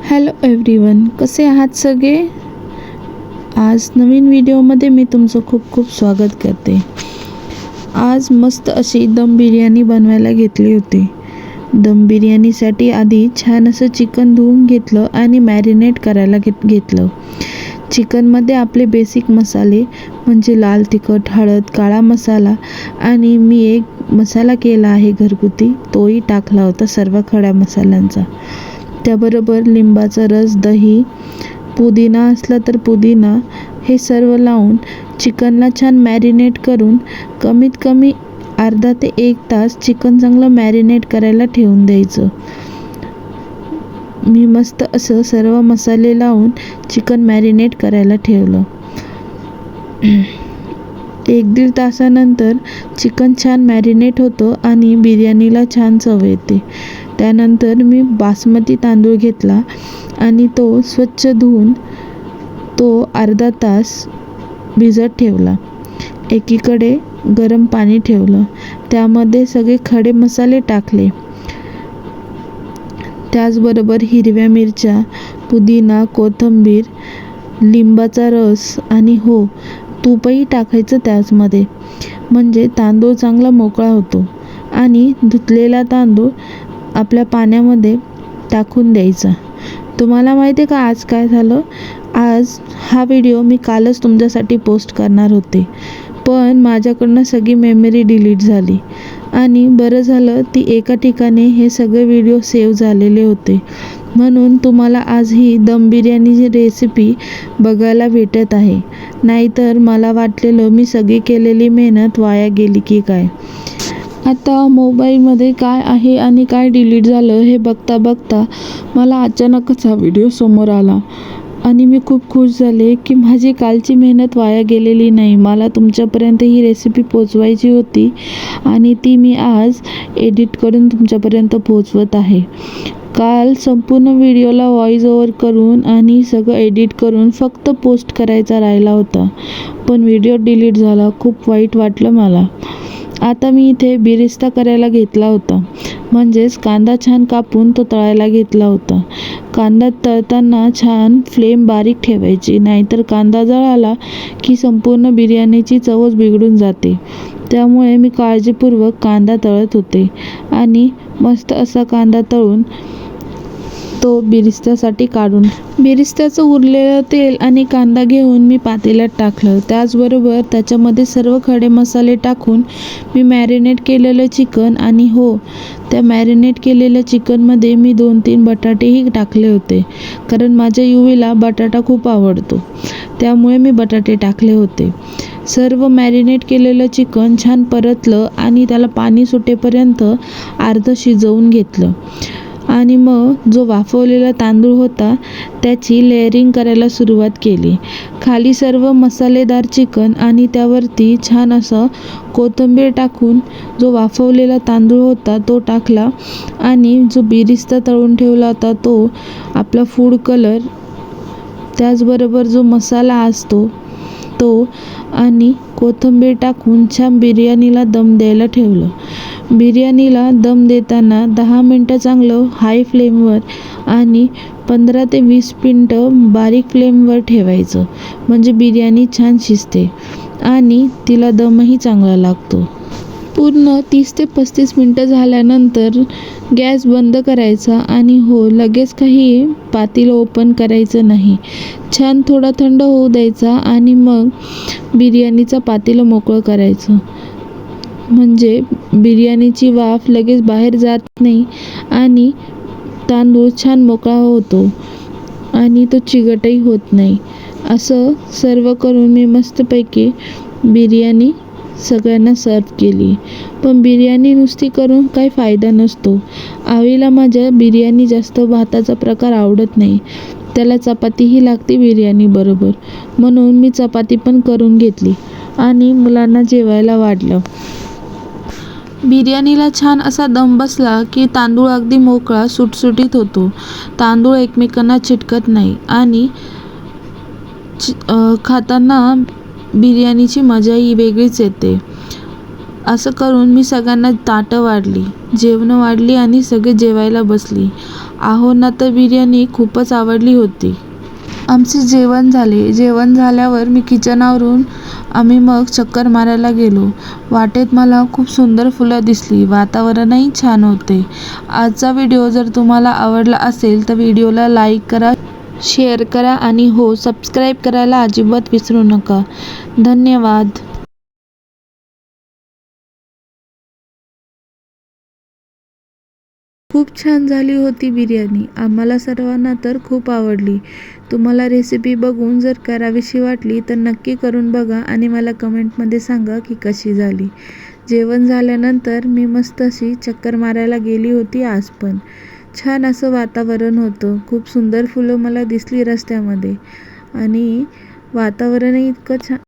Hello everyone, कसे आहात सगळे? आज नवीन व्हिडिओमध्ये मी तुमचं खूप खूप स्वागत करते. आज मस्त अशी दम बिर्याणी बनवायला घेतली होती. दम बिर्याणीसाठी आधी छान असं चिकन धुवून घेतलं आणि मॅरिनेट करायला घेतलं. चिकनमध्ये आपले बेसिक मसाले म्हणजे लाल तिखट, हळद, काळा मसाला आणि मी एक मसाला केला आहे घरगुती, तोही टाकला होता सर्व खड्या मसाल्यांचा. त्याबरोबर लिंबाचा रस, दही, पुदिना असला तर पुदिना हे सर्व लावून चिकनला छान मॅरिनेट करून कमीत कमी अर्धा ते 1 तास चिकन चांगलं मॅरिनेट करायला ठेवून द्यायचं. मी मस्त असं सर्व मसाले लावून चिकन मॅरिनेट करायला ठेवलं. 1-1.5 तासानंतर चिकन छान मॅरिनेट होतं आणि बिर्याणीला छान चव येते. त्यानंतर मी बासमती तांदूळ घेतला आणि तो स्वच्छ धुवून तो अर्धा तास भिजत ठेवला. एकीकडे गरम पाणी ठेवलं, त्यामध्ये सगळे खडे मसाले टाकले. त्याचबरोबर हिरव्या मिरच्या, पुदिना, कोथिंबीर, लिंबाचा रस आणि तूपही टाकायचं त्याचमध्ये, म्हणजे तांदूळ चांगला मोकळा होतो. आणि धुतलेला तांदूळ आपल्या पाण्यामध्ये टाकून द्यायचा. तुम्हाला माहिती आहे का आज काय झालं? आज हा व्हिडिओ मी कालच तुमच्यासाठी पोस्ट करणार होते, पण माझ्याकडनं सगळी मेमरी डिलीट झाली आणि बरं झालं ती एका ठिकाणी हे सगळे व्हिडिओ सेव्ह झालेले होते, म्हणून तुम्हाला आज ही दम बिर्याणीची रेसिपी बघायला भेटत आहे. नाहीतर मला वाटलेलं मी सगळी केलेली मेहनत वाया गेली की काय. आता मोबाईलमध्ये काय आहे आणि काय डिलीट झालं हे बघता बघता मला अचानकच हा व्हिडिओ समोर आला आणि मी खूप खुश झाले की माझी कालची मेहनत वाया गेलेली नाही. मला तुमच्यापर्यंत ही रेसिपी पोचवायची होती आणि ती मी आज एडिट करून तुमच्यापर्यंत पोचवत आहे. काल संपूर्ण व्हिडिओला व्हॉइस ओव्हर करून आणि सगळं एडिट करून फक्त पोस्ट करायचा राहिला होता, पण व्हिडिओ डिलीट झाला. खूप वाईट वाटलं मला. आता मी इथे बिरिस्ता करायला घेतला होता, म्हणजेच कांदा छान कापून तो तळायला घेतला होता. कांदा तळताना छान फ्लेम बारीक ठेवायची, नाहीतर कांदा जळाला की संपूर्ण बिर्याणीची चवच बिघडून जाते. त्यामुळे मी काळजीपूर्वक कांदा तळत होते आणि मस्त असा कांदा तळून तो बिरिस्त्यासाठी काढून बिरिस्त्याचं उरलेलं तेल आणि कांदा घेऊन मी पातेल्यात टाकलं. त्याचबरोबर त्याच्यामध्ये सर्व खडे मसाले टाकून मी मॅरिनेट केलेलं चिकन आणि त्या मॅरिनेट केलेल्या चिकनमध्ये मी 2-3 बटाटेही टाकले होते, कारण माझ्या युवीला बटाटा खूप आवडतो, त्यामुळे मी बटाटे टाकले होते. सर्व मॅरिनेट केलेलं चिकन छान परतलं आणि त्याला पाणी सुटेपर्यंत अर्धं शिजवून घेतलं आणि मग जो वाफवलेला तांदूळ होता त्याची लेअरिंग करायला सुरुवात केली. खाली सर्व मसालेदार चिकन आणि त्यावरती छान असं कोथिंबीर टाकून जो वाफवलेला तांदूळ होता तो टाकला आणि जो बिरिस्ता तळून ठेवला होता तो, आपला फूड कलर, त्याचबरोबर जो मसाला असतो तो आणि कोथिंबीर टाकून छान बिर्याणीला दम द्यायला ठेवलं. बिर्याणीला दम देताना 10 मिनटं चांगलं हाय फ्लेमवर आणि 15 ते 20 मिनटं बारीक फ्लेमवर ठेवायचं, म्हणजे बिर्याणी छान शिजते आणि तिला दमही चांगला लागतो. पूर्ण 30 ते 35 मिनटं झाल्यानंतर गॅस बंद करायचा आणि लगेच काही पातेलं ओपन करायचं नाही. छान थोडा थंड होऊ द्यायचा आणि मग बिर्याणीचा पातेलं मोकळं करायचं, म्हणजे बिर्याणीची वाफ लगेच बाहेर जात नाही आणि तांदूळ छान मोकळा होतो आणि तो चिकटही होत नाही. असं सर्व करून मी मस्तपैकी बिर्याणी सगळ्यांना सर्व केली. पण बिर्याणी नुसती करून काही फायदा नसतो. आवीला माझ्या बिर्याणी जास्त भाताचा प्रकार आवडत नाही, त्याला चपातीही लागते बिर्याणी बरोबर, म्हणून मी चपाती पण करून घेतली आणि मुलांना जेवायला वाढलं. बिर्याणीला छान असा दम बसला की तांदूळ अगदी मोकळा सुटसुटीत होतो. तांदूळ एकमेकांना चिटकत नाही आणि खाताना बिर्याणीची मजाही वेगळीच येते. असं करून मी सगळ्यांना ताटं वाढली, जेवणं वाढली आणि सगळे जेवायला बसली. आहोंना तर बिर्याणी खूपच आवडली होती. आमचे जेवण झाले. जेवण झाल्यावर मी किचनावरून आम्ही मग चक्कर मारायला गेलो. वाटेत मला खूप सुंदर फुलं दिसली. वातावरणही छान होते. आजचा व्हिडिओ जर तुम्हाला आवडला असेल तर व्हिडिओला लाईक करा, शेअर करा आणि हो, सबस्क्राईब करायला अजिबात विसरू नका. धन्यवाद. खूप छान झाली होती बिर्याणी. आम्हाला सर्वांना तर खूप आवडली. तुम्हाला रेसिपी बघून जर करावीशी वाटली तर नक्की करून बघा आणि मला कमेंटमध्ये सांगा की कशी झाली. जेवण झाल्यानंतर मी मस्त अशी चक्कर मारायला गेली होती आज पण. छान असं वातावरण होतं. खूप सुंदर फुलं मला दिसली रस्त्यामध्ये आणि वातावरणही इतकं छान